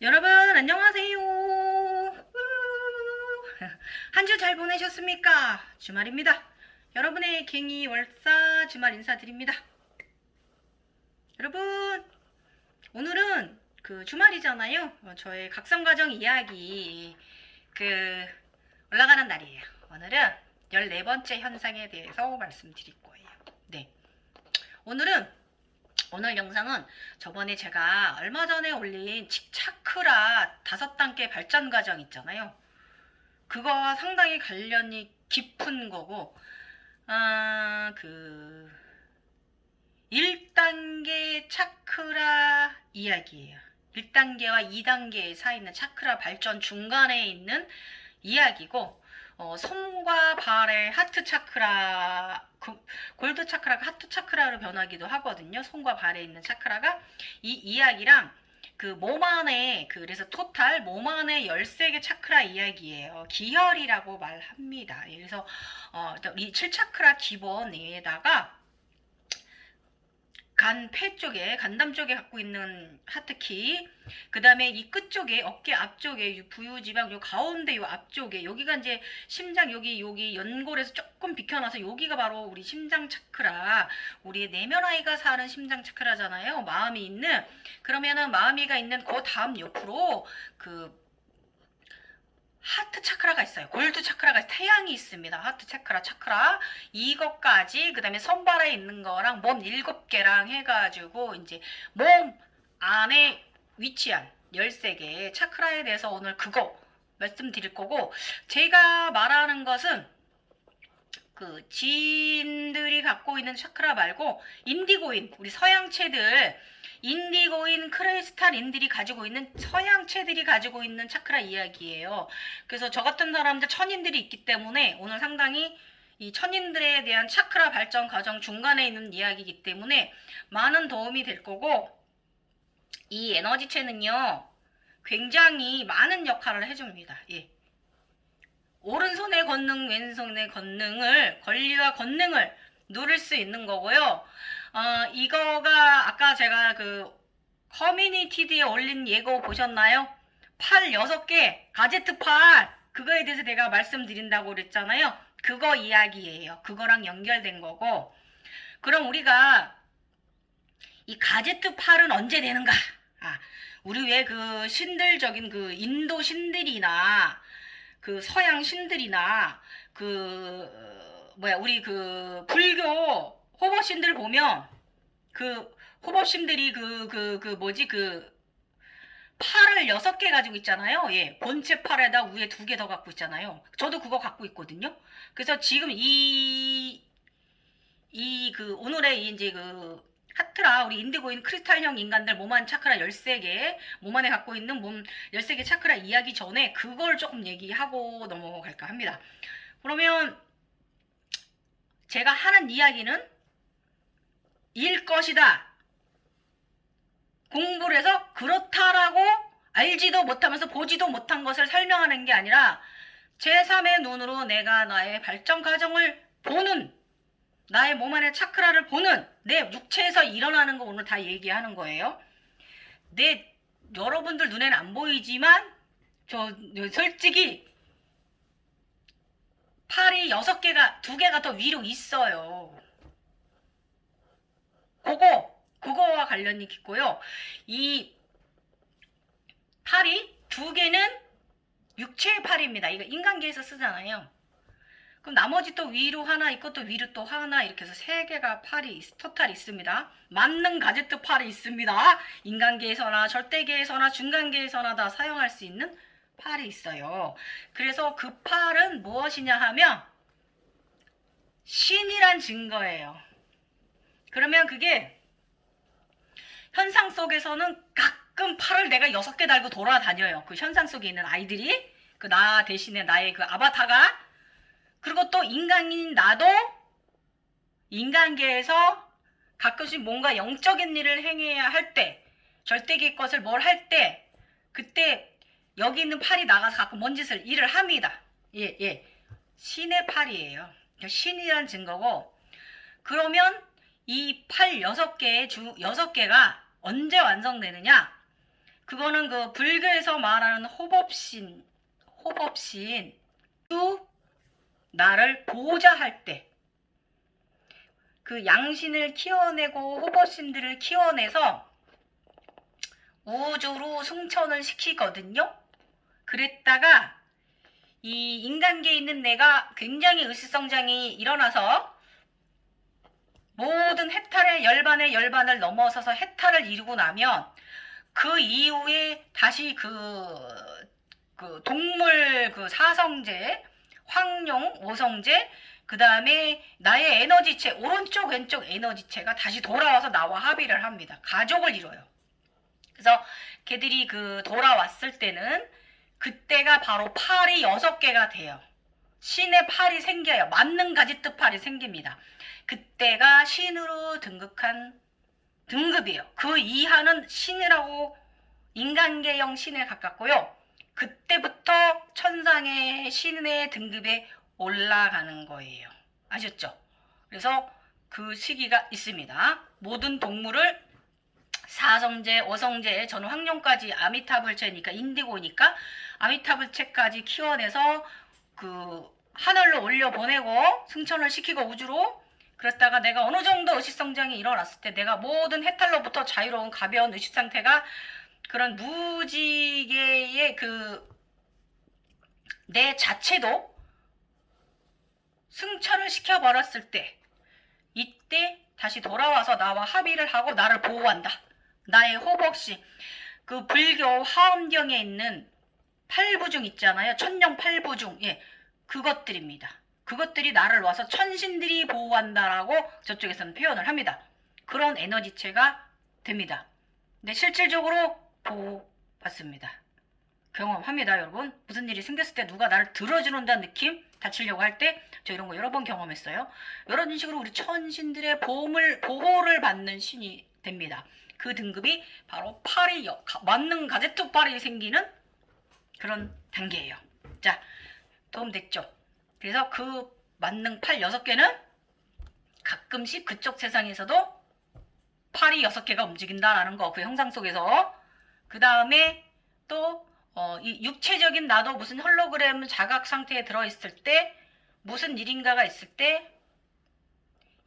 여러분 안녕하세요. 한 주 잘 보내셨습니까? 주말입니다. 여러분의 갱이 월사 주말 인사드립니다. 여러분 오늘은 그 주말이잖아요. 저의 각성과정 이야기 올라가는 날이에요. 오늘은 14번째 현상에 대해서 말씀드릴 거예요. 네. 오늘 영상은 저번에 제가 얼마 전에 올린 차크라 5단계 발전 과정 있잖아요. 그거와 상당히 관련이 깊은 거고, 1단계 차크라 이야기예요. 1단계와 2단계에 사 있는 차크라 발전 중간에 있는 이야기고, 손과 발의 하트 차크라, 골드 차크라가 하트 차크라로 변하기도 하거든요. 손과 발에 있는 차크라가 이 이야기랑 몸 안에 그래서 토탈 몸 안에 13개 차크라 이야기예요. 기혈이라고 말합니다. 그래서 이 7차크라 기본에다가 폐 쪽에, 간담 쪽에 갖고 있는 하트키, 그 다음에 이 끝쪽에, 어깨 앞쪽에, 부유지방, 요 가운데 요 앞쪽에, 여기가 이제 심장, 여기 연골에서 조금 비켜나서 여기가 바로 우리 심장 차크라, 우리의 내면아이가 사는 심장 차크라잖아요. 마음이 있는, 그러면은 마음이가 있는 그 다음 옆으로 하트 차크라가 있어요. 골드 차크라가 태양이 있습니다. 하트 차크라 이것까지 그다음에 손발에 있는 거랑 몸 7개랑 해가지고 이제 몸 안에 위치한 13개 차크라에 대해서 오늘 그거 말씀드릴 거고, 제가 말하는 것은 지인들이 갖고 있는 차크라 말고 인디고인, 우리 서양체들, 인디고인 크리스탈인들이 가지고 있는, 서양체들이 가지고 있는 차크라 이야기예요. 그래서 저 같은 사람들, 천인들이 있기 때문에 오늘 상당히 이 천인들에 대한 차크라 발전 과정 중간에 있는 이야기이기 때문에 많은 도움이 될 거고, 이 에너지체는요 굉장히 많은 역할을 해줍니다. 예. 오른손의 권능, 왼손의 권리와 권능을 누릴 수 있는 거고요. 이거가 아까 제가 커뮤니티에 올린 예고 보셨나요? 팔 6개, 가제트 팔, 그거에 대해서 내가 말씀드린다고 그랬잖아요. 그거 이야기예요. 그거랑 연결된 거고. 그럼 우리가 이 가제트 팔은 언제 되는가? 우리 왜 신들적인 인도 신들이나 서양 신들이나 우리 불교 호법신들 보면 호법신들이 팔을 6개 가지고 있잖아요. 예, 본체 팔에다 위에 2개 더 갖고 있잖아요. 저도 그거 갖고 있거든요. 그래서 지금 오늘의 이제 하트라, 우리 인디고인 크리스탈형 인간들 몸 안 차크라 13개, 몸 안에 갖고 있는 몸 13개 차크라 이야기 전에 그걸 조금 얘기하고 넘어갈까 합니다. 그러면 제가 하는 이야기는 일 것이다. 공부를 해서 그렇다라고 알지도 못하면서 보지도 못한 것을 설명하는 게 아니라 제3의 눈으로 내가 나의 발전 과정을 보는, 나의 몸 안의 차크라를 보는, 내 육체에서 일어나는 거 오늘 다 얘기하는 거예요. 여러분들 눈에는 안 보이지만 저 솔직히 팔이 6개가 2개가 더 위로 있어요. 그거와 관련이 있고요. 이 팔이 2개는 육체의 팔입니다. 이거 인간계에서 쓰잖아요. 그럼 나머지 또 위로 하나, 이것도 위로 또 하나, 이렇게 해서 3개가 팔이 토탈 있습니다. 만능 가제트 팔이 있습니다. 인간계에서나 절대계에서나 중간계에서나 다 사용할 수 있는 팔이 있어요. 그래서 그 팔은 무엇이냐 하면 신이란 증거예요. 그러면 그게 현상 속에서는 가끔 팔을 내가 6개 달고 돌아다녀요. 그 현상 속에 있는 아이들이, 나 대신에 나의 아바타가. 그리고 또 인간인 나도 인간계에서 가끔씩 뭔가 영적인 일을 행해야 할 때, 절대계 것을 뭘 할 때, 그때 여기 있는 팔이 나가서 가끔 뭔 짓을 일을 합니다. 예. 신의 팔이에요. 신이란 증거고, 그러면 이 팔 6개가 언제 완성되느냐? 그거는 그 불교에서 말하는 호법신, 또 나를 보호자 할 때, 그 양신을 키워내고 호법신들을 키워내서 우주로 승천을 시키거든요. 그랬다가 이 인간계에 있는 내가 굉장히 의식성장이 일어나서 모든 해탈의 열반을 넘어서서 해탈을 이루고 나면 그 이후에 다시 그 동물 그 사성제, 황룡, 오성제, 그 다음에 나의 에너지체, 오른쪽 왼쪽 에너지체가 다시 돌아와서 나와 합의를 합니다. 가족을 이뤄요. 그래서 걔들이 그 돌아왔을 때는 그때가 바로 팔이 6개가 돼요. 신의 팔이 생겨요. 만능 가지트 팔이 생깁니다. 그때가 신으로 등극한 등급이에요. 그 이하는 신이라고 인간계형 신에 가깝고요. 그때부터 천상의 신의 등급에 올라가는 거예요. 아셨죠? 그래서 그 시기가 있습니다. 모든 동물을 사성제, 오성제, 저는 황룡까지 아미타불체니까 인디고니까 아미타불체까지 키워내서 그 하늘로 올려보내고 승천을 시키고 우주로 그랬다가 내가 어느 정도 의식성장이 일어났을 때 내가 모든 해탈로부터 자유로운 가벼운 의식상태가 그런 무지개의 그 내 자체도 승천을 시켜버렸을 때 이때 다시 돌아와서 나와 합의를 하고 나를 보호한다. 나의 호복시 그 불교 화엄경에 있는 8부중 있잖아요. 천령 8부중 예, 그것들입니다. 그것들이 나를 와서 천신들이 보호한다라고 저쪽에서는 표현을 합니다. 그런 에너지체가 됩니다. 근데 실질적으로 보호받습니다. 경험합니다, 여러분. 무슨 일이 생겼을 때 누가 나를 들어주는다는 느낌? 다치려고 할 때 저 이런 거 여러 번 경험했어요. 이런 식으로 우리 천신들의 보호를 받는 신이 됩니다. 그 등급이 바로 팔이 만능 가제트 팔이 생기는 그런 단계예요. 자, 도움됐죠? 그래서 그 만능 팔 6개는 가끔씩 그쪽 세상에서도 팔이 6개가 움직인다라는 거, 그 형상 속에서. 그 다음에 또 이 육체적인 나도 무슨 홀로그램 자각 상태에 들어있을 때 무슨 일인가가 있을 때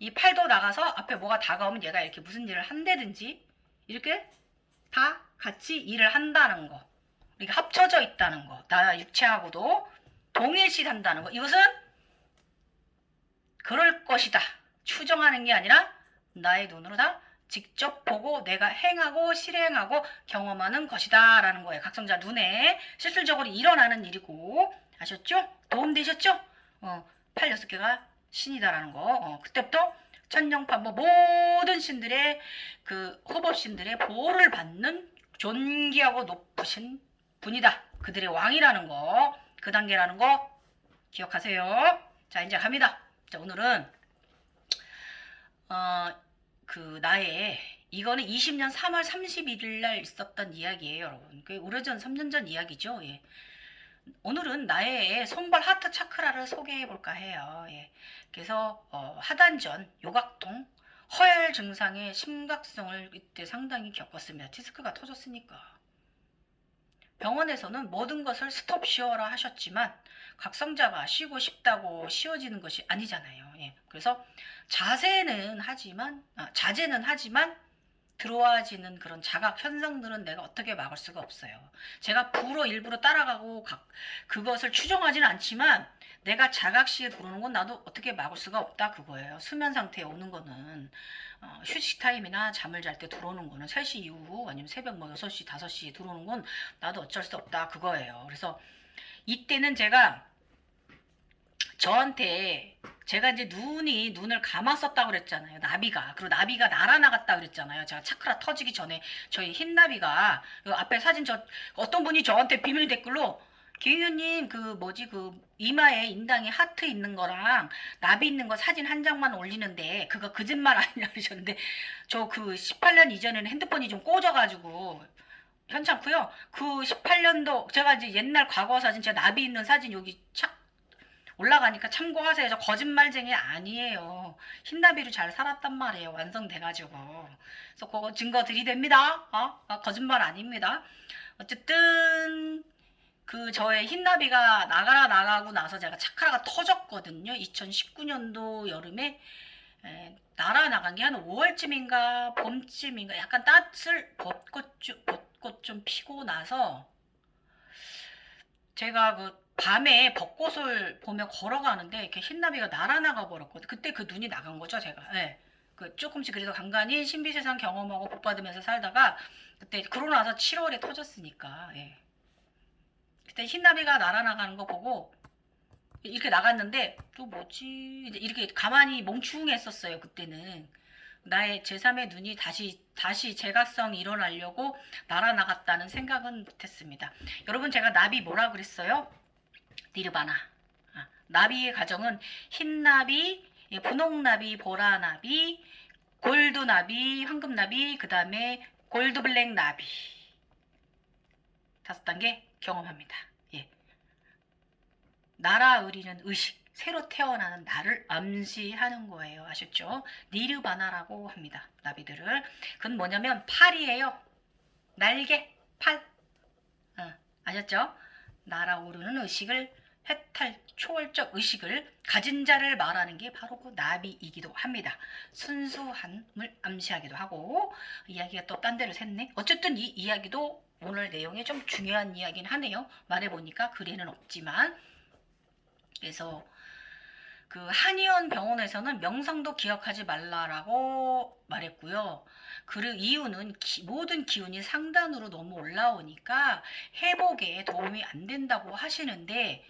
이 팔도 나가서 앞에 뭐가 다가오면 얘가 이렇게 무슨 일을 한다든지 이렇게 다 같이 일을 한다는 거. 이게 합쳐져 있다는 거. 나 육체하고도 동일시한다는 거. 이것은 그럴 것이다. 추정하는 게 아니라 나의 눈으로 다 직접 보고 내가 행하고 실행하고 경험하는 것이다 라는 거예요. 각성자 눈에 실질적으로 일어나는 일이고. 아셨죠? 도움되셨죠? 팔 6개가 신이다라는 거. 그때부터 천령판 모든 신들의 그 호법신들의 보호를 받는 존귀하고 높으신 분이다. 그들의 왕이라는 거. 그 단계라는 거 기억하세요. 자, 이제 갑니다. 자, 오늘은 그 나의 이거는 20년 3월 31일 날 있었던 이야기예요, 여러분. 그 오래전 3년 전 이야기죠. 예. 오늘은 나의 손발 하트 차크라를 소개해 볼까 해요. 예. 그래서 하단전, 요각통, 허혈 증상의 심각성을 이때 상당히 겪었습니다. 디스크가 터졌으니까. 병원에서는 모든 것을 스톱 쉬어라 하셨지만 각성자가 쉬고 싶다고 쉬어지는 것이 아니잖아요. 예. 그래서 자제는 하지만 들어와지는 그런 자각 현상들은 내가 어떻게 막을 수가 없어요. 제가 부로 일부러 따라가고 그것을 추정하지는 않지만 내가 자각시에 들어오는 건 나도 어떻게 막을 수가 없다 그거예요. 수면 상태에 오는 거는 휴식 타임이나 잠을 잘 때 들어오는 거는 3시 이후 아니면 새벽 6시, 5시에 들어오는 건 나도 어쩔 수 없다 그거예요. 그래서 이때는 제가 이제 눈을 감았었다고 그랬잖아요. 나비가. 그리고 나비가 날아나갔다 그랬잖아요. 제가 차크라 터지기 전에 저희 흰나비가 앞에 사진 어떤 분이 저한테 비밀 댓글로 기윤님 그 이마에 인당에 하트 있는 거랑 나비 있는 거 사진 한 장만 올리는데 그거 거짓말 아니냐 그러셨는데 저 그 18년 이전에는 핸드폰이 좀 꽂아가지고 현찮고요. 그 18년도 제가 이제 옛날 과거 사진 제가 나비 있는 사진 여기 착 올라가니까 참고하세요. 저 거짓말쟁이 아니에요. 흰나비로 잘 살았단 말이에요. 완성돼가지고. 그래서 그거 증거 드리됩니다. 거짓말 아닙니다. 어쨌든 그 저의 흰나비가 나가고 나서 제가 차크라가 터졌거든요. 2019년도 여름에 날아나간 게 한 5월쯤인가 봄쯤인가 약간 벚꽃 좀 피고 나서 제가 그 밤에 벚꽃을 보며 걸어가는데 이렇게 흰나비가 날아나가 버렸거든요. 그때 그 눈이 나간 거죠, 제가. 예. 그 조금씩 그래도 간간히 신비세상 경험하고 복 받으면서 살다가 그때 그러고 나서 7월에 터졌으니까. 예. 그때 흰나비가 날아나가는 거 보고 이렇게 나갔는데 또 뭐지? 이렇게 가만히 멍충했었어요. 그때는 나의 제3의 눈이 다시 재가성이 일어나려고 날아나갔다는 생각은 못했습니다. 여러분 제가 나비 뭐라 그랬어요? 니르바나. 나비의 가정은 흰나비, 분홍나비, 보라나비, 골드나비, 황금나비, 그 다음에 골드블랙 나비 5단계 경험합니다. 예. 날아으리는 의식, 새로 태어나는 나를 암시하는 거예요. 아셨죠? 니르바나라고 합니다. 나비들을. 그건 뭐냐면 팔이에요. 날개, 팔. 아셨죠? 날아오르는 의식을 해탈 초월적 의식을 가진 자를 말하는 게 바로 그 나비이기도 합니다. 순수함을 암시하기도 하고 이야기가 또 딴 데로 샜네. 어쨌든 이 이야기도 오늘 내용에 좀 중요한 이야기는 하네요. 말해보니까 글에는 없지만. 그래서 그 한의원 병원에서는 명상도 기억하지 말라라고 말했고요. 그 이유는 모든 기운이 상단으로 너무 올라오니까 회복에 도움이 안 된다고 하시는데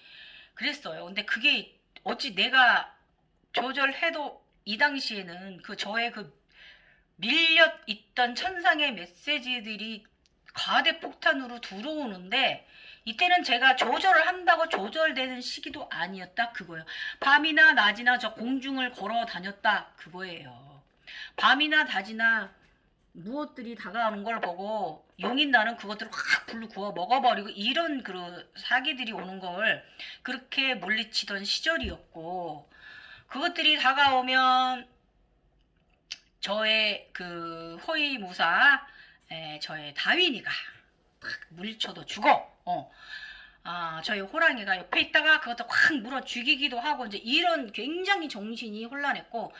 그랬어요. 근데 그게 어찌 내가 조절해도 이 당시에는 그 저의 그 밀려 있던 천상의 메시지들이 과대폭탄으로 들어오는데 이때는 제가 조절을 한다고 조절되는 시기도 아니었다 그거예요. 밤이나 낮이나 저 공중을 걸어 다녔다 그거예요. 밤이나 낮이나 무엇들이 다가오는 걸 보고 용인 나는 그것들을 확 불로 구워 먹어버리고 이런 그 사기들이 오는 걸 그렇게 물리치던 시절이었고 그것들이 다가오면 저의 그 호위무사 저의 다윈이가 탁 물리쳐도 죽어. 저희 호랑이가 옆에 있다가 그것도 확 물어 죽이기도 하고 이제 이런 굉장히 정신이 혼란했고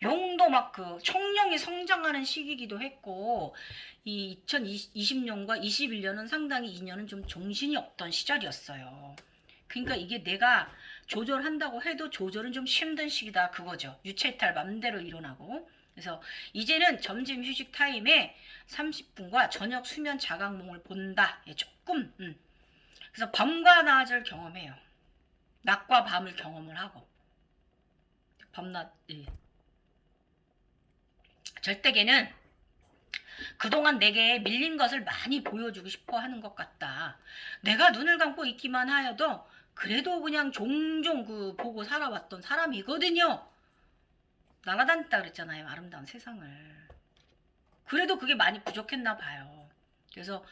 용도 막 그 청령이 성장하는 시기이기도 했고 이 2020년과 21년은 상당히 2년은 좀 정신이 없던 시절이었어요. 그러니까 이게 내가 조절한다고 해도 조절은 좀 힘든 시기다 그거죠. 유체이탈 맘대로 일어나고 그래서 이제는 점심 휴식 타임에 30분과 저녁 수면 자각몽을 본다. 조금 그래서 밤과 낮을 경험해요. 낮과 밤을 경험을 하고 밤낮 절대계는 그동안 내게 밀린 것을 많이 보여주고 싶어 하는 것 같다. 내가 눈을 감고 있기만 하여도 그래도 그냥 종종 그 보고 살아왔던 사람이거든요. 날아다녔다 그랬잖아요. 아름다운 세상을. 그래도 그게 많이 부족했나 봐요. 그래서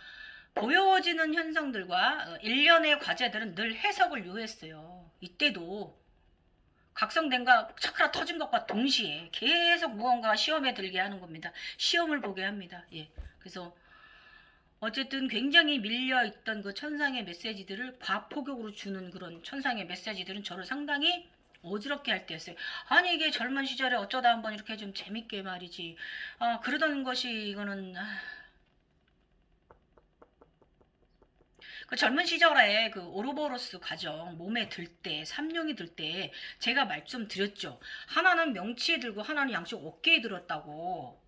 보여지는 현상들과 일련의 과제들은 늘 해석을 요했어요. 이때도 각성된과 차크라 터진 것과 동시에 계속 무언가 시험에 들게 하는 겁니다. 시험을 보게 합니다. 예. 그래서 어쨌든 굉장히 밀려있던 그 천상의 메시지들을 과포격으로 주는 그런 천상의 메시지들은 저를 상당히 어지럽게 할 때였어요. 아니 이게 젊은 시절에 어쩌다 한번 이렇게 좀 재밌게 말이지. 그러던 것이 이거는 그 젊은 시절에 그 오로보로스 가정 몸에 들 때, 삼룡이 들 때 제가 말씀 드렸죠. 하나는 명치에 들고 하나는 양쪽 어깨에 들었다고.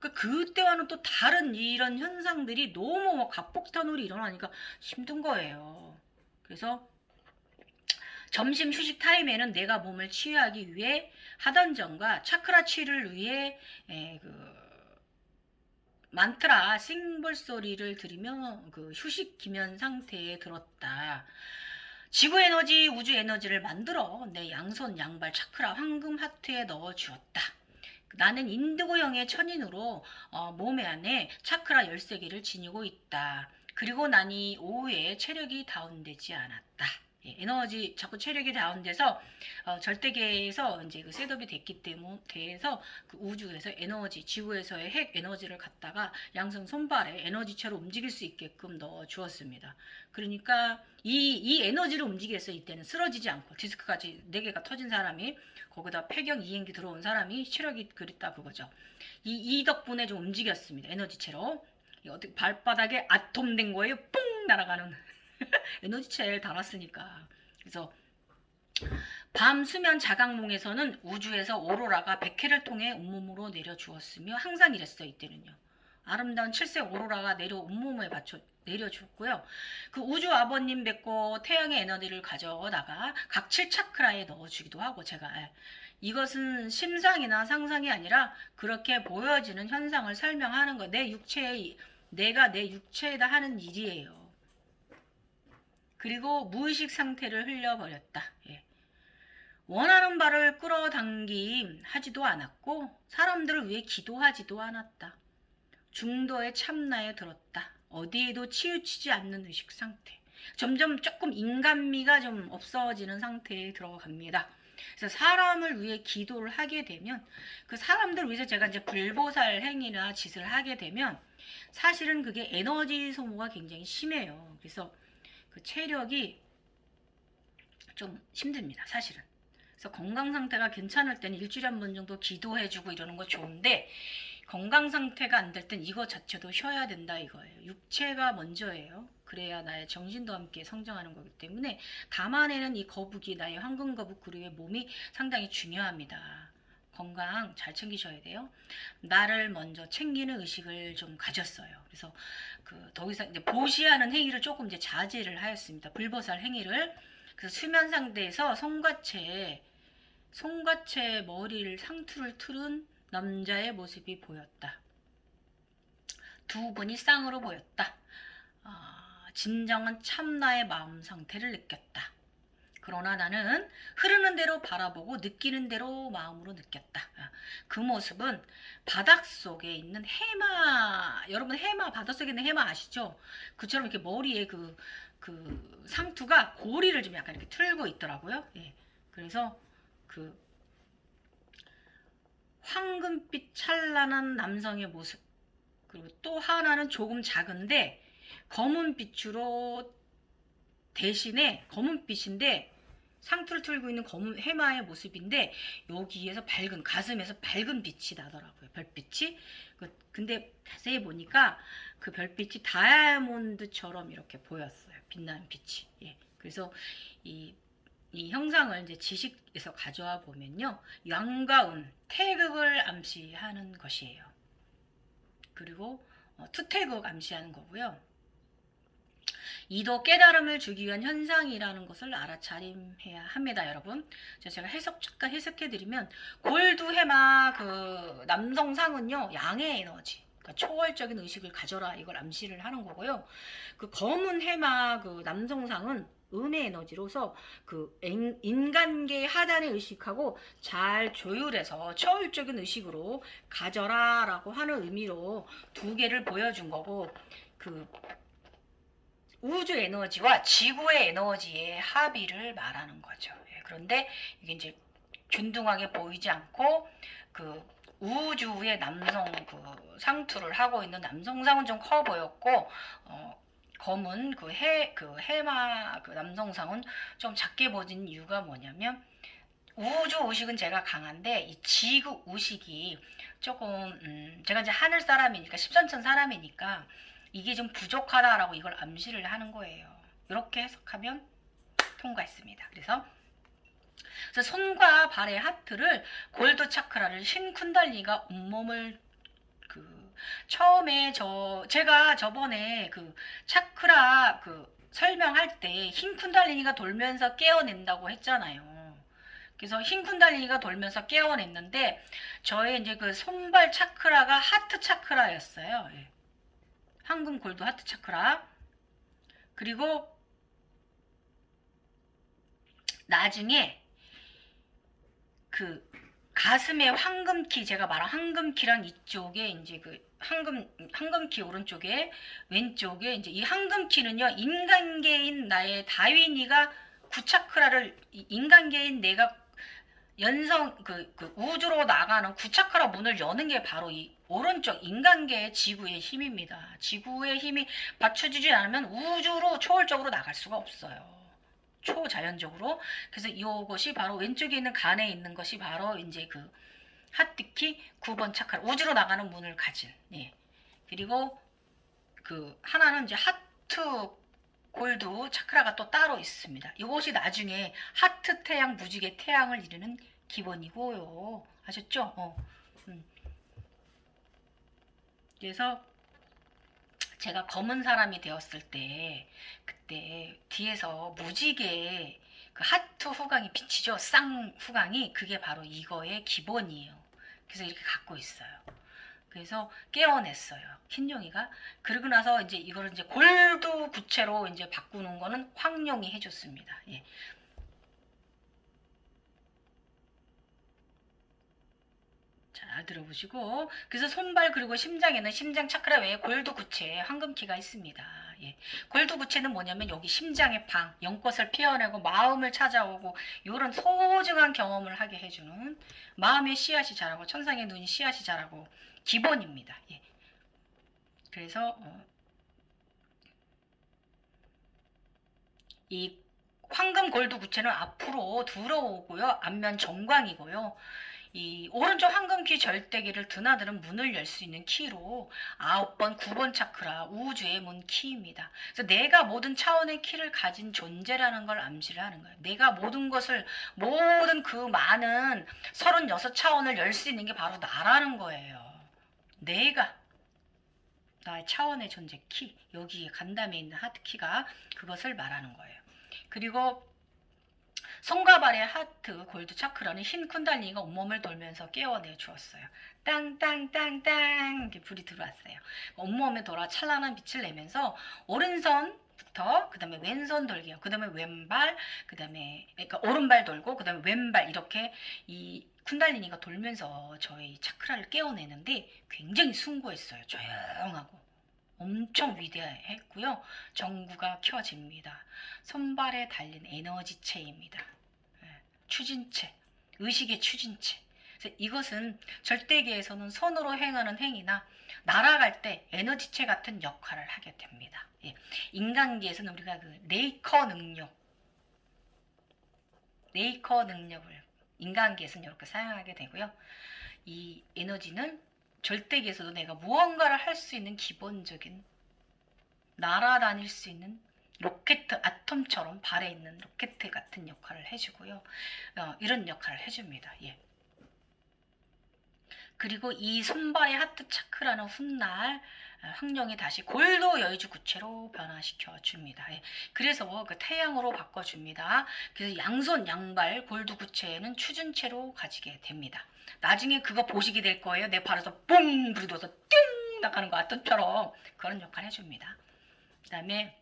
그때와는 또 다른 이런 현상들이 너무 뭐 각폭탄으로 일어나니까 힘든 거예요. 그래서 점심 휴식 타임에는 내가 몸을 치유하기 위해 하던 점과 차크라 치유를 위해 만트라 싱볼 소리를 들으며 그 휴식 기면 상태에 들었다. 지구 에너지, 우주 에너지를 만들어 내 양손 양발 차크라 황금 하트에 넣어 주었다. 나는 인디고형의 천인으로 몸의 안에 차크라 13개를 지니고 있다. 그리고 나니 오후에 체력이 다운되지 않았다. 예, 에너지 자꾸 체력이 다운돼서 절대계에서 이제 그 셋업이 됐기 때문에 돼서 그 우주에서 에너지 지구에서의 핵 에너지를 갖다가 양성 손발에 에너지체로 움직일 수 있게끔 넣어 주었습니다. 그러니까 이 에너지를 움직였어요. 이때는 쓰러지지 않고 디스크까지 4개가 터진 사람이 거기다 폐경 이행기 들어온 사람이 체력이 그랬다 그거죠. 이 덕분에 좀 움직였습니다. 에너지체로. 어떻게 발바닥에 아톰된 거예요. 뽕 날아가는 에너지체를 달았으니까. 그래서 밤 수면 자각몽에서는 우주에서 오로라가 백해를 통해 온몸으로 내려주었으며 항상 이랬어요. 이때는요. 아름다운 칠색 오로라가 온몸에 받쳐 내려주었고요. 그 우주 아버님 뵙고 태양의 에너지를 가져다가 각 7차크라에 넣어주기도 하고 제가 이것은 심상이나 상상이 아니라 그렇게 보여지는 현상을 설명하는 거. 내가 내 육체에다 하는 일이에요. 그리고 무의식 상태를 흘려버렸다. 예. 원하는 바를 끌어당김 하지도 않았고 사람들을 위해 기도하지도 않았다. 중도의 참나에 들었다. 어디에도 치우치지 않는 의식 상태. 점점 조금 인간미가 좀 없어지는 상태에 들어갑니다. 그래서 사람을 위해 기도를 하게 되면 그 사람들을 위해서 제가 이제 불보살 행위나 짓을 하게 되면 사실은 그게 에너지 소모가 굉장히 심해요. 그래서 그 체력이 좀 힘듭니다. 사실은. 그래서 건강 상태가 괜찮을 때는 일주일에 한 번 정도 기도해주고 이러는 거 좋은데 건강 상태가 안 될 땐 이거 자체도 쉬어야 된다 이거예요. 육체가 먼저예요. 그래야 나의 정신도 함께 성장하는 거기 때문에 담아내는 이 거북이 나의 황금 거북 그루의 몸이 상당히 중요합니다. 건강 잘 챙기셔야 돼요. 나를 먼저 챙기는 의식을 좀 가졌어요. 그래서 더 이상 이제 보시하는 행위를 조금 이제 자제를 하였습니다. 불보살 행위를. 그래서 수면 상태에서 송과체 머리를 상투를 틀은 남자의 모습이 보였다. 두 분이 쌍으로 보였다. 진정한 참나의 마음 상태를 느꼈다. 그러나 나는 흐르는 대로 바라보고 느끼는 대로 마음으로 느꼈다. 그 모습은 바닷속에 있는 해마, 여러분 해마, 바닷속에 있는 해마 아시죠? 그처럼 이렇게 머리에 그 상투가 고리를 좀 약간 이렇게 틀고 있더라고요. 예. 그래서 그 황금빛 찬란한 남성의 모습, 그리고 또 하나는 조금 작은데 검은 빛으로 대신에 검은빛인데 상투를 틀고 있는 검은 해마의 모습인데 여기에서 가슴에서 밝은 빛이 나더라고요. 별빛이. 근데 자세히 보니까 그 별빛이 다이아몬드처럼 이렇게 보였어요. 빛나는 빛이. 예. 그래서 이 형상을 이제 지식에서 가져와 보면요. 양과 운, 태극을 암시하는 것이에요. 그리고 투태극 암시하는 거고요. 이도 깨달음을 주기 위한 현상이라는 것을 알아차림해야 합니다, 여러분. 제가 잠깐 해석해드리면 골두 해마 그 남성상은요 양의 에너지, 그러니까 초월적인 의식을 가져라 이걸 암시를 하는 거고요. 그 검은 해마 그 남성상은 음의 에너지로서 그 인간계의 하단의 의식하고 잘 조율해서 초월적인 의식으로 가져라라고 하는 의미로 두 개를 보여준 거고 그 우주 에너지와 지구의 에너지의 합의를 말하는 거죠. 그런데 이게 이제 균등하게 보이지 않고 그 우주의 남성 그 상투를 하고 있는 남성상은 좀 커 보였고 검은 해마 그 남성상은 좀 작게 보진 이유가 뭐냐면 우주 의식은 제가 강한데 이 지구 의식이 조금 제가 이제 하늘 사람이니까 십선천 사람이니까 이게 좀 부족하다라고 이걸 암시를 하는 거예요. 이렇게 해석하면 통과했습니다. 그래서 손과 발의 하트를 골드 차크라를 흰 쿤달리가 온몸을 처음에 제가 저번에 그 차크라 설명할 때 흰 쿤달리니가 돌면서 깨어낸다고 했잖아요. 그래서 흰 쿤달리니가 돌면서 깨어냈는데 저의 이제 그 손발 차크라가 하트 차크라였어요. 예. 황금 골드 하트 차크라. 그리고 나중에 그 가슴에 황금키, 제가 말한 황금키랑 이쪽에 이제 그 황금키 오른쪽에 왼쪽에 이제 이 황금키는요, 인간계인 나의 다윈이가 구차크라를, 인간계인 내가 그 우주로 나가는 구차크라 문을 여는 게 바로 이 오른쪽 인간계의 지구의 힘입니다. 지구의 힘이 받쳐주지 않으면 우주로 초월적으로 나갈 수가 없어요. 초자연적으로. 그래서 이것이 바로 왼쪽에 있는 간에 있는 것이 바로 이제 그 하트키 9번 차크라, 우주로 나가는 문을 가진. 예. 그리고 그 하나는 이제 하트 골드 차크라가 또 따로 있습니다. 이것이 나중에 하트 태양 무지개 태양을 이루는 기본이고요. 아셨죠? 그래서 제가 검은 사람이 되었을 때 그때 뒤에서 무지개 그 하트 후광이 비치죠. 쌍 후광이, 그게 바로 이거의 기본이에요. 그래서 이렇게 갖고 있어요. 그래서 깨어냈어요. 흰용이가. 그러고 나서 이제 이거를 이제 골드 구체로 이제 바꾸는 거는 황룡이 해줬습니다. 예. 잘 들어보시고, 그래서 손발 그리고 심장에는 심장 차크라 외에 골드 구체 황금키가 있습니다. 예. 골드 구체는 뭐냐면 여기 심장의 방, 연꽃을 피어내고 마음을 찾아오고 이런 소중한 경험을 하게 해주는, 마음의 씨앗이 자라고 천상의 눈이 씨앗이 자라고 기본입니다. 예. 그래서 이 황금 골드 구체는 앞으로 들어오고요. 앞면 정광이고요. 이 오른쪽 황금키 절대기를 드나드는 문을 열 수 있는 키로 9번, 9번 차크라 우주의 문 키입니다. 그래서 내가 모든 차원의 키를 가진 존재라는 걸 암시를 하는 거예요. 내가 모든 것을, 모든 그 많은 36차원을 열 수 있는 게 바로 나라는 거예요. 내가 나의 차원의 존재 키, 여기에 간담에 있는 하트키가 그것을 말하는 거예요. 그리고 손과 발의 하트 골드 차크라는 흰 쿤달리니가 온몸을 돌면서 깨워내 주었어요. 땅땅땅땅 이렇게 불이 들어왔어요. 온몸에 돌아 찬란한 빛을 내면서 오른손부터 그 다음에 왼손 돌게요. 그 다음에 왼발, 그 다음에 그러니까 오른발 돌고 그 다음에 왼발, 이렇게 이 쿤달리니가 돌면서 저의 차크라를 깨워내는데 굉장히 숭고했어요. 조용하고 엄청 위대했고요. 전구가 켜집니다. 손발에 달린 에너지체입니다. 추진체, 의식의 추진체. 그래서 이것은 절대계에서는 손으로 행하는 행위나 날아갈 때 에너지체 같은 역할을 하게 됩니다. 예. 인간계에서는 우리가 그 네이커 능력을 인간계에서는 이렇게 사용하게 되고요. 이 에너지는 절대계에서도 내가 무언가를 할 수 있는 기본적인, 날아다닐 수 있는 로켓, 아톰처럼 발에 있는 로켓 같은 역할을 해주고요. 이런 역할을 해줍니다. 예. 그리고 이 손발의 하트 차크라는 훗날 황룡이 다시 골드 여의주 구체로 변화시켜 줍니다. 예. 그래서 그 태양으로 바꿔줍니다. 그래서 양손 양발 골드 구체는 추진체로 가지게 됩니다. 나중에 그거 보시게 될 거예요. 내 발에서 뽕 불이 돋아서 띵 나가는 거 아톰처럼 그런 역할 해줍니다. 그 다음에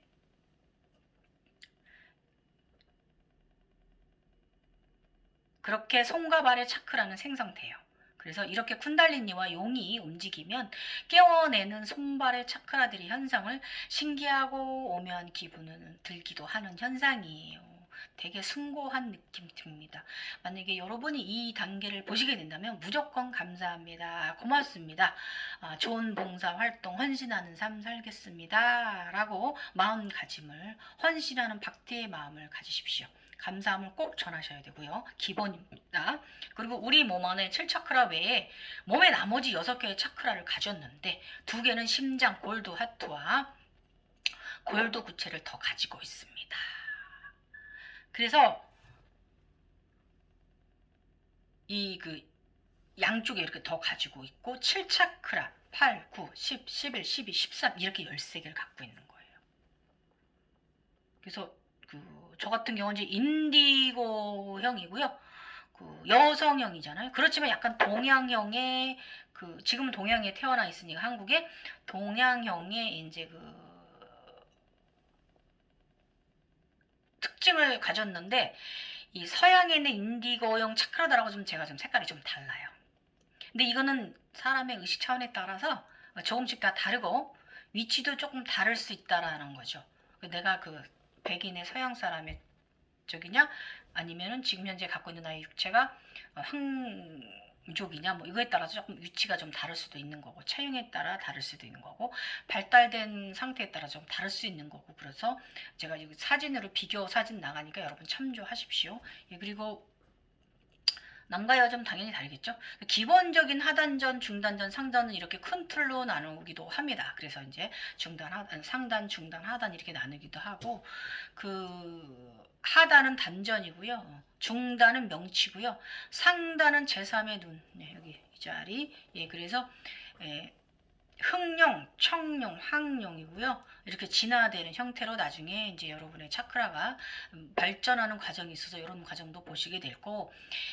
그렇게 손과 발의 차크라는 생성돼요. 그래서 이렇게 쿤달리니와 용이 움직이면 깨워내는 손발의 차크라들이 현상을 신기하고 오묘한 기분을 들기도 하는 현상이에요. 되게 숭고한 느낌이 듭니다. 만약에 여러분이 이 단계를 보시게 된다면 무조건 감사합니다. 고맙습니다. 좋은 봉사 활동 헌신하는 삶 살겠습니다. 라고 마음가짐을, 헌신하는 박대의 마음을 가지십시오. 감사함을 꼭 전하셔야 되고요. 기본입니다. 그리고 우리 몸 안에 7차크라 외에 몸의 나머지 6개의 차크라를 가졌는데 2개는 심장 골드 하트와 골드 구체를 더 가지고 있습니다. 그래서 이 그 양쪽에 이렇게 더 가지고 있고 7차크라 8, 9, 10, 11, 12, 13 이렇게 13개를 갖고 있는 거예요. 그래서 저 같은 경우는 이제 인디고형이고요. 그 여성형이잖아요. 그렇지만 약간 동양형의 지금은 동양에 태어나 있으니까 한국에 동양형의 이제 특징을 가졌는데 이 서양에 있는 인디고형 차크라들하고 좀 제가 좀 색깔이 좀 달라요. 근데 이거는 사람의 의식 차원에 따라서 조금씩 다 다르고 위치도 조금 다를 수 있다라는 거죠. 내가 그 백인의 서양 사람의 쪽이냐 아니면은 지금 현재 갖고 있는 나의 육체가 황족이냐 뭐 이거에 따라서 조금 위치가 좀 다를 수도 있는 거고 체형에 따라 다를 수도 있는 거고 발달된 상태에 따라 좀 다를 수 있는 거고 그래서 제가 여기 사진으로 비교 사진 나가니까 여러분 참조하십시오. 예, 그리고 남과 여좀 당연히 다르겠죠. 기본적인 하단전, 중단전, 상단은 이렇게 큰 틀로 나누기도 합니다. 그래서 이제 중단, 하단, 상단, 중단, 하단 이렇게 나누기도 하고 그 하단은 단전이고요. 중단은 명치고요. 상단은 제3의 눈. 네, 여기 이 자리. 예, 그래서 예, 흑룡, 청룡, 황룡이고요. 이렇게 진화되는 형태로 나중에 이제 여러분의 차크라가 발전하는 과정이 있어서 이런 과정도 보시게 될 거고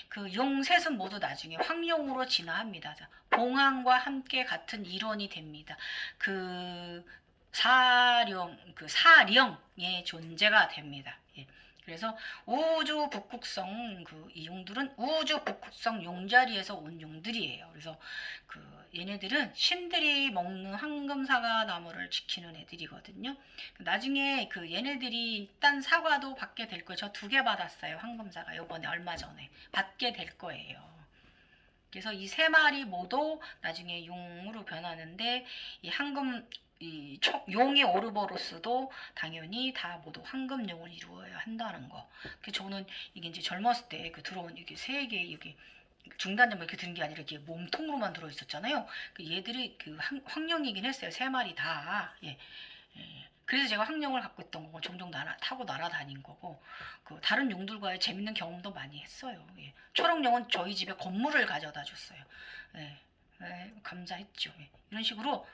그 용셋은 모두 나중에 황룡으로 진화합니다. 봉황과 함께 같은 일원이 됩니다. 그 사령의 존재가 됩니다. 예. 그래서 우주 북극성 이 용들은 우주 북극성 용자리에서 온 용들이에요. 그래서 얘네들은 신들이 먹는 황금사과 나무를 지키는 애들이거든요. 나중에 얘네들이 딴 사과도 받게 될 거예요. 저 2개 받았어요. 황금사과 요번에 얼마 전에 받게 될 거예요. 그래서 이 3마리 모두 나중에 용으로 변하는데 용의 오르버로스도 당연히 다 모두 황금용을 이루어야 한다는 거. 저는 이게 이제 젊었을 때 들어온 이게 3개 이게 중단점 이렇게 드는 게 아니라 이게 몸통으로만 들어 있었잖아요. 얘들이 황룡이긴 했어요. 3마리 다. 예. 그래서 제가 황룡을 갖고 있던 거고 종종 타고 날아다닌 거고 다른 용들과의 재밌는 경험도 많이 했어요. 예. 초록룡은 저희 집에 건물을 가져다 줬어요. 예. 감사했죠. 예. 이런 식으로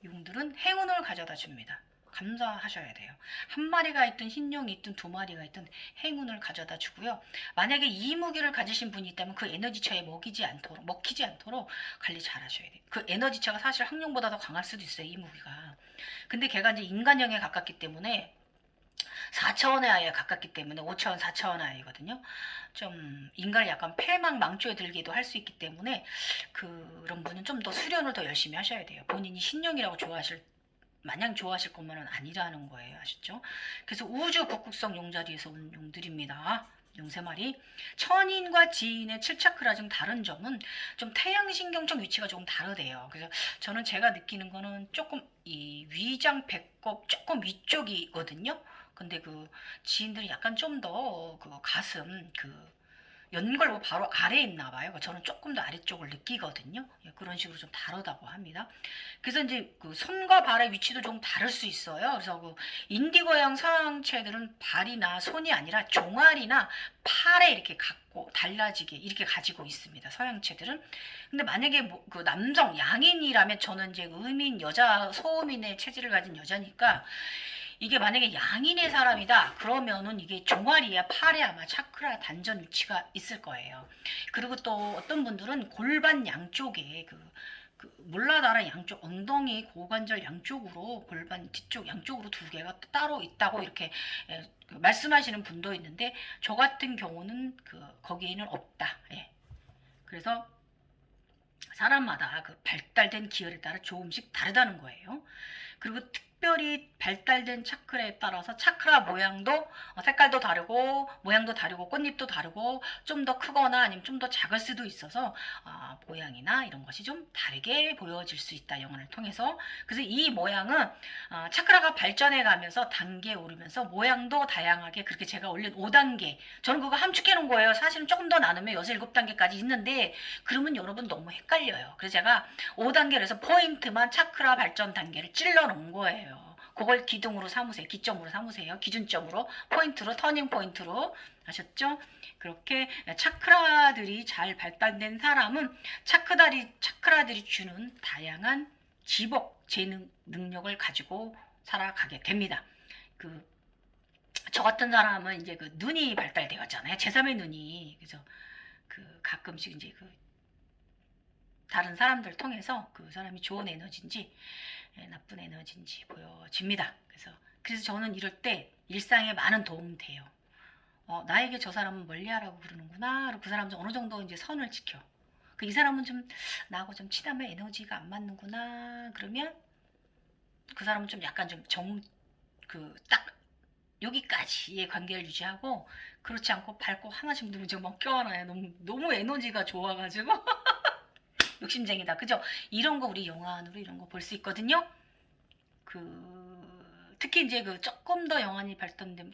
용들은 행운을 가져다 줍니다. 감사하셔야 돼요. 1마리가 있든 흰용이 있든 2마리가 있든 행운을 가져다 주고요. 만약에 이 무기를 가지신 분이 있다면 그 에너지차에 먹히지 않도록 관리 잘 하셔야 돼요. 그 에너지차가 사실 항룡보다 더 강할 수도 있어요. 이 무기가. 근데 걔가 이제 인간형에 가깝기 때문에 4차원의 아이에 가깝기 때문에 5차원, 4차원 아이거든요. 좀 인간을 약간 패망망조에 들기도 할 수 있기 때문에 그런 분은 좀 더 수련을 더 열심히 하셔야 돼요. 본인이 신령이라고 마냥 좋아하실 것만은 아니라는 거예요. 아시죠? 그래서 우주 북극성 용자리에서 온 용들입니다. 용 3마리. 천인과 지인의 7차크라 중 다른 점은 좀 태양신경청 위치가 조금 다르대요. 그래서 저는 제가 느끼는 거는 조금 이 위장 배꼽 조금 위쪽이거든요. 근데 지인들이 약간 좀 더 가슴 연골 바로 아래에 있나 봐요. 저는 조금 더 아래쪽을 느끼거든요. 예, 그런 식으로 좀 다르다고 합니다. 그래서 이제 손과 발의 위치도 좀 다를 수 있어요. 그래서 인디고형 서양체들은 발이나 손이 아니라 종아리나 팔에 이렇게 달라지게 이렇게 가지고 있습니다. 서양체들은. 근데 만약에 남성 양인이라면 저는 이제 소음인의 체질을 가진 여자니까 이게 만약에 양인의 사람이다 그러면은 이게 종아리에 팔에 아마 차크라 단전 위치가 있을 거예요. 그리고 또 어떤 분들은 골반 양쪽에 몰라다라 양쪽 엉덩이 고관절 양쪽으로 골반 뒤쪽 양쪽으로 2개가 따로 있다고 이렇게 말씀하시는 분도 있는데 저 같은 경우는 거기에는 없다. 예. 그래서 사람마다 발달된 기혈에 따라 조금씩 다르다는 거예요. 그리고 특별히 발달된 차크라에 따라서 차크라 모양도 색깔도 다르고 모양도 다르고 꽃잎도 다르고 좀 더 크거나 아니면 좀 더 작을 수도 있어서 모양이나 이런 것이 좀 다르게 보여질 수 있다. 영혼을 통해서. 그래서 이 모양은 차크라가 발전해 가면서 단계 오르면서 모양도 다양하게 그렇게 제가 올린 5단계 저는 그거 함축해 놓은 거예요. 사실은 조금 더 나누면 6, 7단계까지 있는데 그러면 여러분 너무 헷갈려요. 그래서 제가 5단계로 해서 포인트만 차크라 발전 단계를 찔러 놓은 거예요. 그걸 기둥으로 삼으세요. 기점으로 삼으세요. 기준점으로 포인트로 터닝 포인트로 아셨죠? 그렇게 차크라들이 잘 발달된 사람은 차크라들이 주는 다양한 지복 재능 능력을 가지고 살아가게 됩니다. 저 같은 사람은 이제 눈이 발달되었잖아요. 제3의 눈이. 그래서 가끔씩 이제 다른 사람들 통해서 그 사람이 좋은 에너지인지 나쁜 에너지인지 보여집니다. 그래서 저는 이럴 때 일상에 많은 도움 돼요. 나에게 저 사람은 멀리하라고 그러는구나. 그리고 그 사람 좀 어느 정도 이제 선을 지켜. 이 사람은 좀 나하고 좀 친하면 에너지가 안 맞는구나. 그러면 그 사람은 좀 약간 좀 딱 여기까지의 관계를 유지하고, 그렇지 않고 밟고 하나씩 누르면 막 껴안아요. 너무 에너지가 좋아가지고. 욕심쟁이다. 그죠? 이런 거 우리 영화 안으로 이런 거 볼 수 있거든요. 특히 이제 조금 더 영안이 발전되면,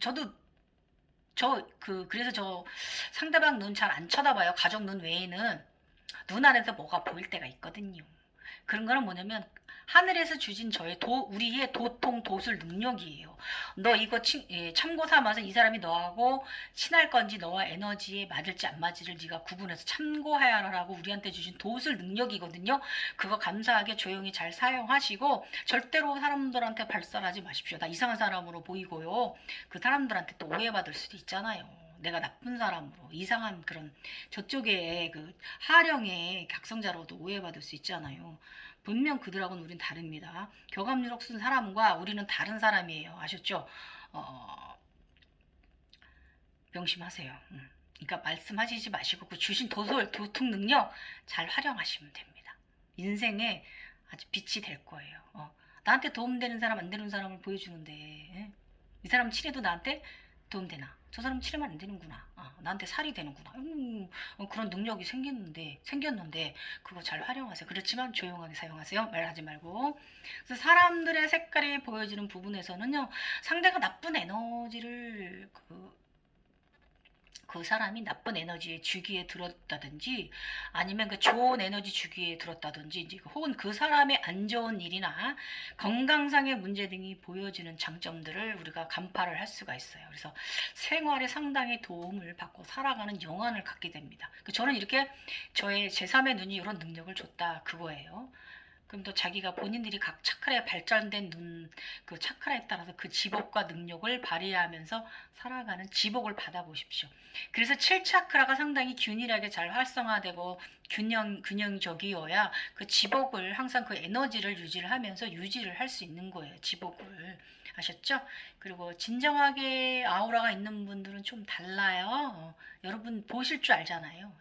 그래서 저 상대방 눈 잘 안 쳐다봐요. 가족 눈 외에는. 눈 안에서 뭐가 보일 때가 있거든요. 그런 거는 뭐냐면, 하늘에서 주신 우리의 도통 도술 능력이에요. 너 이거 참고 삼아서 이 사람이 너하고 친할 건지 너와 에너지에 맞을지 안 맞을지를 네가 구분해서 참고해야 하라고 우리한테 주신 도술 능력이거든요. 그거 감사하게 조용히 잘 사용하시고, 절대로 사람들한테 발설하지 마십시오. 나 이상한 사람으로 보이고요. 그 사람들한테 또 오해받을 수도 있잖아요. 내가 나쁜 사람으로, 이상한 그런 저쪽에 하령의 각성자로도 오해받을 수 있잖아요. 분명 그들하고는 우린 다릅니다. 교감유력 쓴 사람과 우리는 다른 사람이에요. 아셨죠? 명심하세요. 그러니까 말씀하시지 마시고 그 주신 도통 능력 잘 활용하시면 됩니다. 인생에 아주 빛이 될 거예요. 나한테 도움되는 사람, 안 되는 사람을 보여주는데, 이 사람 친해도 나한테 도움되나? 저 사람 치료면 안 되는구나. 나한테 살이 되는구나. 그런 능력이 생겼는데 그거 잘 활용하세요. 그렇지만 조용하게 사용하세요. 말하지 말고. 그래서 사람들의 색깔이 보여지는 부분에서는요, 상대가 나쁜 에너지를 그 사람이 나쁜 에너지의 주기에 들었다든지, 아니면 좋은 에너지 주기에 들었다든지, 이제 혹은 그 사람의 안 좋은 일이나 건강상의 문제 등이 보여지는 장점들을 우리가 간파를 할 수가 있어요. 그래서 생활에 상당히 도움을 받고 살아가는 영안을 갖게 됩니다. 저는 이렇게 저의 제3의 눈이 이런 능력을 줬다, 그거예요. 그럼 또 자기가 본인들이 각 차크라에 발전된 그 차크라에 따라서 그 지복과 능력을 발휘하면서 살아가는 지복을 받아보십시오. 그래서 7차크라가 상당히 균일하게 잘 활성화되고 균형적이어야 그 지복을, 항상 그 에너지를 유지를 하면서 유지를 할 수 있는 거예요. 지복을. 아셨죠? 그리고 진정하게 아우라가 있는 분들은 좀 달라요. 여러분 보실 줄 알잖아요.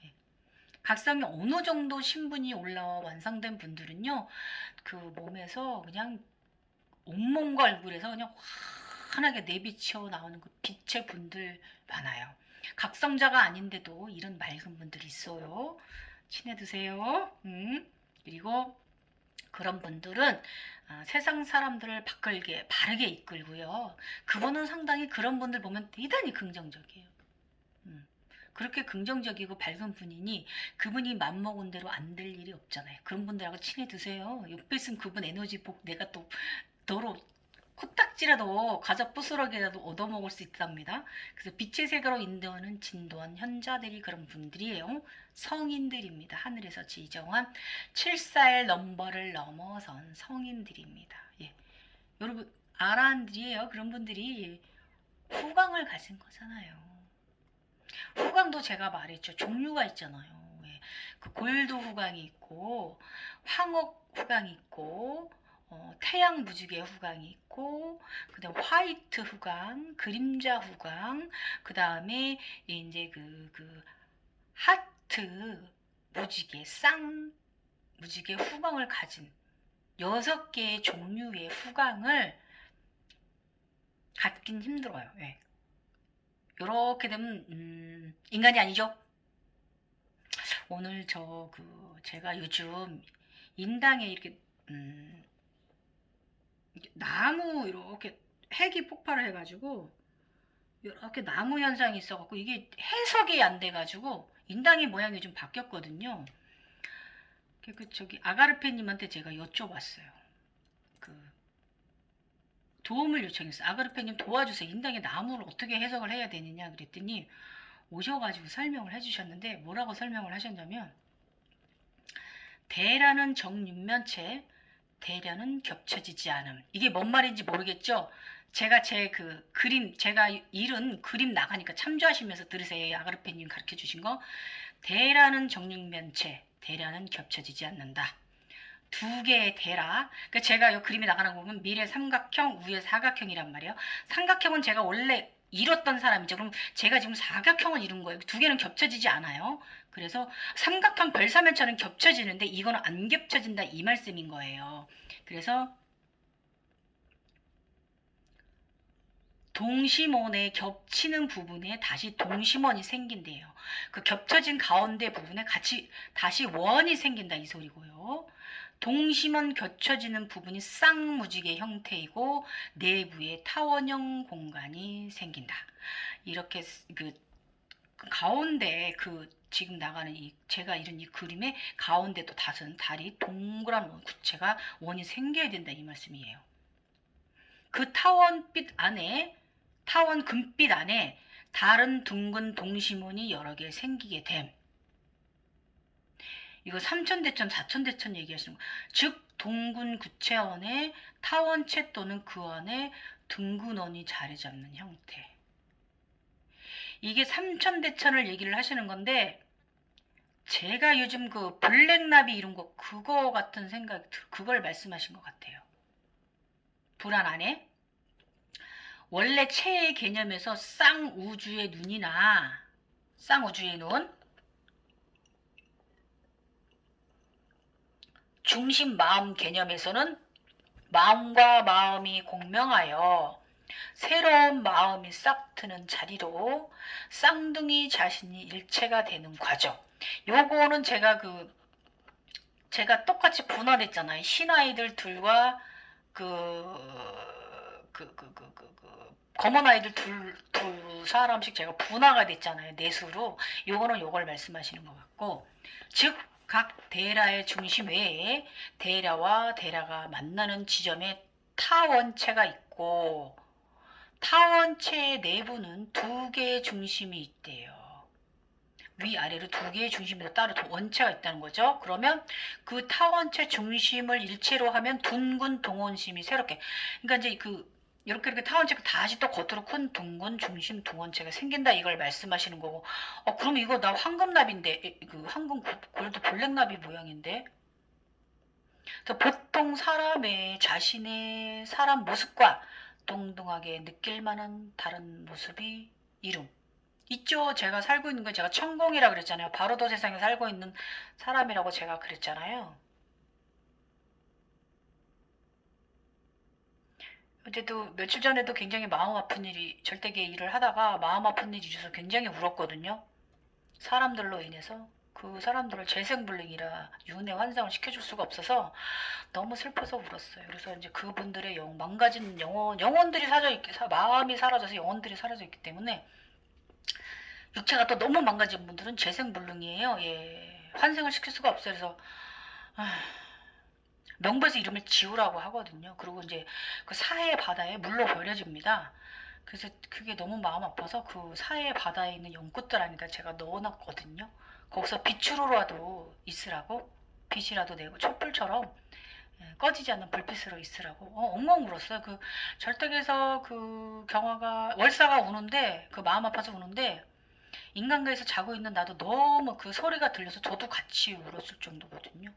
각성이 어느 정도 신분이 올라와 완성된 분들은요, 그 몸에서 그냥 온몸과 얼굴에서 그냥 환하게 내비쳐 나오는 그 빛의 분들 많아요. 각성자가 아닌데도 이런 맑은 분들이 있어요. 친해드세요. 그리고 그런 분들은 세상 사람들을 바르게 이끌고요. 그분은 상당히 그런 분들 보면 대단히 긍정적이에요. 그렇게 긍정적이고 밝은 분이니 그분이 맘먹은 대로 안 될 일이 없잖아요. 그런 분들하고 친해드세요. 옆에 있으면 그분 에너지 내가 또 더러 코딱지라도 가자 부스러기라도 얻어먹을 수 있답니다. 그래서 빛의 세계로 인도하는 진도한 현자들이 그런 분들이에요. 성인들입니다. 하늘에서 지정한 7살 넘버를 넘어선 성인들입니다. 예. 여러분 아란들이에요. 그런 분들이 후광을 가진 거잖아요. 후광도 제가 말했죠. 종류가 있잖아요. 예. 그 골드 후광이 있고, 황옥 후광이 있고, 태양 무지개 후광이 있고, 그다음 화이트 후광, 그림자 후광, 그 다음에 이제 하트 무지개 후광을 가진 6개의 종류의 후광을 갖긴 힘들어요. 예. 요렇게 되면 인간이 아니죠. 오늘 제가 요즘 인당에 이렇게 나무 이렇게 핵이 폭발을 해가지고 이렇게 나무 현상이 있어갖고 이게 해석이 안 돼가지고 인당의 모양이 좀 바뀌었거든요. 아가르페님한테 제가 여쭤봤어요. 도움을 요청했어요. 아가르페님 도와주세요. 인당의 나무를 어떻게 해석을 해야 되느냐 그랬더니 오셔가지고 설명을 해주셨는데, 뭐라고 설명을 하셨냐면, 대라는 정육면체, 대려는 겹쳐지지 않음. 이게 뭔 말인지 모르겠죠? 제가 제가 일은 그림 나가니까 참조하시면서 들으세요. 아가르페님 가르쳐 주신 거. 대라는 정육면체, 대려는 겹쳐지지 않는다. 2개의 대라. 그러니까 제가 이 그림이 나가는 거 보면 미래 삼각형, 위에 사각형이란 말이에요. 삼각형은 제가 원래 이뤘던 사람이죠. 그럼 제가 지금 사각형을 이룬 거예요. 두 개는 겹쳐지지 않아요. 그래서 삼각형 별사면처럼 겹쳐지는데 이거는 안 겹쳐진다 이 말씀인 거예요. 그래서 동심원에 겹치는 부분에 다시 동심원이 생긴대요. 그 겹쳐진 가운데 부분에 같이 다시 원이 생긴다 이 소리고요. 동심원 겹쳐지는 부분이 쌍무지개 형태이고 내부에 타원형 공간이 생긴다. 이렇게 그 가운데 그 지금 나가는 이 제가 이런 이 그림의 가운데 또 다른 달이 동그란 구체가 원이 생겨야 된다 이 말씀이에요. 그 타원빛 안에 타원 금빛 안에 다른 둥근 동심원이 여러 개 생기게 됨. 이거 3천대천 4천대천 얘기하시는 거. 즉 동군 구체원에 타원체 또는 그 안에 둥근원이 자리 잡는 형태. 이게 3천대천을 얘기를 하시는 건데 제가 요즘 그 블랙나비 이런 거 그거 같은 생각 그걸 말씀하신 것 같아요. 불안 안에 원래 체의 개념에서 쌍우주의 눈이나 쌍우주의 눈 중심 마음 개념에서는 마음과 마음이 공명하여 새로운 마음이 싹 트는 자리로 쌍둥이 자신이 일체가 되는 과정. 요거는 제가 똑같이 분할했잖아요. 신아이들 둘과 검은 아이들 두 사람씩 제가 분화가 됐잖아요. 넷으로. 요거는 요걸 말씀하시는 것 같고, 즉 각 대라의 중심 외에 대라와 대라가 만나는 지점에 타원체가 있고 타원체의 내부는 두 개의 중심이 있대요. 위아래로 두 개의 중심에서 따로 원체가 있다는 거죠. 그러면 그 타원체 중심을 일체로 하면 둥근 동원심이 새롭게 그러니까 이제 이렇게 타원체가 다시 또 겉으로 큰 둥근 중심 동원체가 생긴다 이걸 말씀하시는 거고 그럼 이거 나 황금납인데 그 황금 골드 블랙납이 모양인데 보통 사람의 자신의 사람 모습과 동등하게 느낄 만한 다른 모습이 이름 있죠. 제가 살고 있는 건 제가 천공이라 그랬잖아요. 바로도 세상에 살고 있는 사람이라고 제가 그랬잖아요. 어제도 며칠 전에도 굉장히 마음 아픈 일이 절대계 일을 하다가 마음 아픈 일이 있어서 굉장히 울었거든요. 사람들로 인해서 그 사람들을 재생불능이라 윤회 환상을 시켜줄 수가 없어서 너무 슬퍼서 울었어요. 그래서 이제 그분들의 망가진 영혼들이 마음이 사라져서 영혼들이 사라져 있기 때문에 육체가 또 너무 망가진 분들은 재생불능이에요. 예, 환생을 시킬 수가 없어요. 그래서 명부에서 이름을 지우라고 하거든요. 그리고 이제 그 사해 바다에 물로 버려집니다. 그래서 그게 너무 마음 아파서 그 사해 바다에 있는 연꽃들 안에다 제가 넣어놨거든요. 거기서 빛으로라도 있으라고 빛이라도 내고 촛불처럼 꺼지지 않는 불빛으로 있으라고 엉엉 울었어요. 그 절벽에서 그 경화가 월사가 우는데 그 마음 아파서 우는데 인간가에서 자고 있는 나도 너무 그 소리가 들려서 저도 같이 울었을 정도거든요.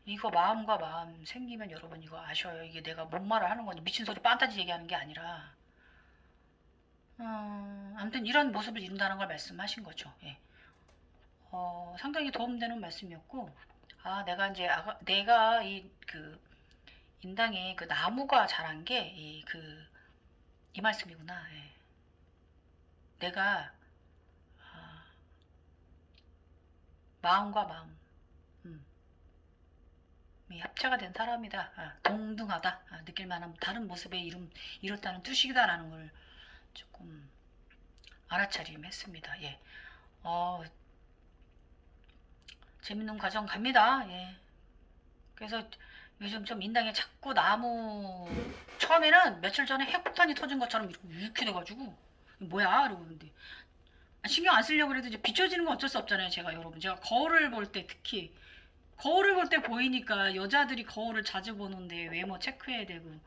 이거 마음과 마음 생기면 여러분 이거 아셔요. 이게 내가 뭔 말을 하는 건지 미친 소리 판타지 얘기하는 게 아니라 아무튼 이런 모습을 이룬다는 걸 말씀하신 거죠. 예. 상당히 도움되는 말씀이었고 내가 인당에 그 나무가 자란 게 이 말씀이구나. 예. 내가 마음과 마음 합체가 된 사람이다. 동등하다. 느낄 만한 다른 모습의 이뤘다는 뜻이다라는 걸 조금 알아차림했습니다. 예. 재밌는 과정 갑니다. 예. 그래서 요즘 좀 인당에 자꾸 나무 처음에는 며칠 전에 핵폭탄이 터진 것처럼 이렇게 돼가지고 뭐야? 이러고 근데 신경 안 쓰려고 그래도 이제 비춰지는 건 어쩔 수 없잖아요. 제가 거울을 볼 때 특히 거울을 볼 때 보이니까 여자들이 거울을 자주 보는데 외모 체크해야 되고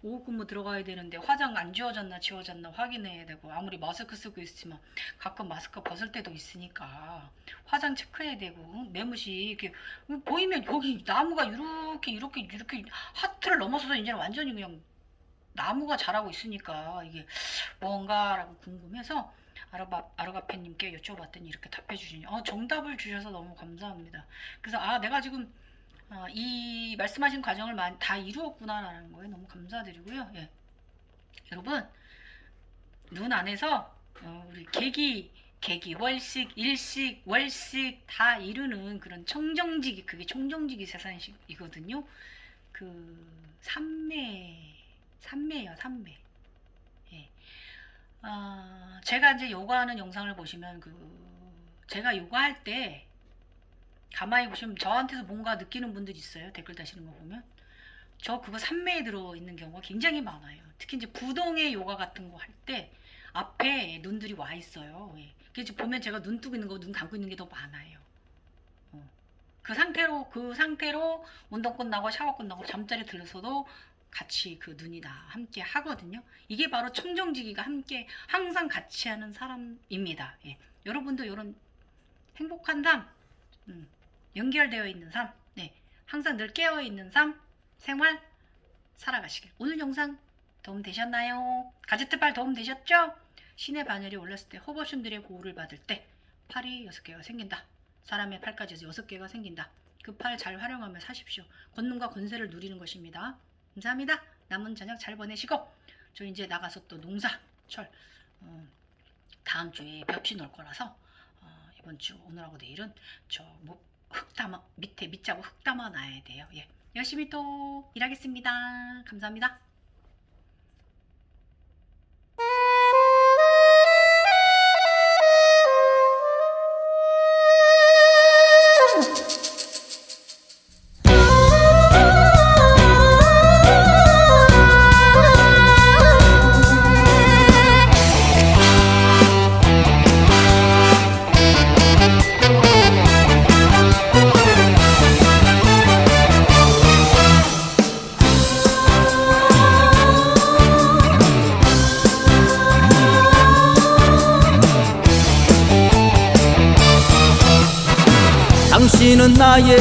오후 근무 들어가야 되는데 화장 안 지워졌나 확인해야 되고 아무리 마스크 쓰고 있지만 가끔 마스크 벗을 때도 있으니까 화장 체크해야 되고 매무시 이렇게 보이면 여기 나무가 이렇게 하트를 넘어서서 이제는 완전히 그냥 나무가 자라고 있으니까 이게 뭔가라고 궁금해서 아르가페님께 여쭤봤더니 이렇게 답해 주시니 정답을 주셔서 너무 감사합니다. 그래서 내가 지금 이 말씀하신 과정을 다 이루었구나라는 거에 너무 감사드리고요. 예. 여러분 눈 안에서 우리 계기 월식 일식 월식 다 이루는 그런 청정지기, 그게 청정지기 세상이거든요. 그 삼매예요, 삼매. 예. 제가 이제 요가하는 영상을 보시면 제가 요가할 때 가만히 보시면 저한테서 뭔가 느끼는 분들 있어요. 댓글 다시는 거 보면 저 그거 삼매에 들어 있는 경우가 굉장히 많아요. 특히 이제 부동의 요가 같은 거 할 때 앞에 눈들이 와 있어요. 예. 그래서 보면 제가 눈 뜨고 있는 거, 눈 감고 있는 게 더 많아요. 그 상태로 운동 끝나고 샤워 끝나고 잠자리에 들어서도 같이 그 눈이 함께 하거든요. 이게 바로 청정지기가 함께 항상 같이 하는 사람입니다. 예. 여러분도 이런 행복한 삶, 연결되어 있는 삶, 네. 항상 늘 깨어 있는 삶, 생활 살아가시길. 오늘 영상 도움 되셨나요? 가제트팔 도움 되셨죠? 신의 바늘이 올랐을 때 호버춤들의 보호를 받을 때 팔이 6개가 생긴다. 사람의 팔까지 6개가 생긴다. 그 팔 잘 활용하며 사십시오. 권능과 권세를 누리는 것입니다. 감사합니다. 남은 저녁 잘 보내시고 저 이제 나가서 또 농사철 다음 주에 벽지 넣을 거라서 이번 주 오늘하고 내일은 흙 담아 밑에 밑자고 흙 담아 놔야 돼요. 예. 열심히 또 일하겠습니다. 감사합니다. 당신은 나의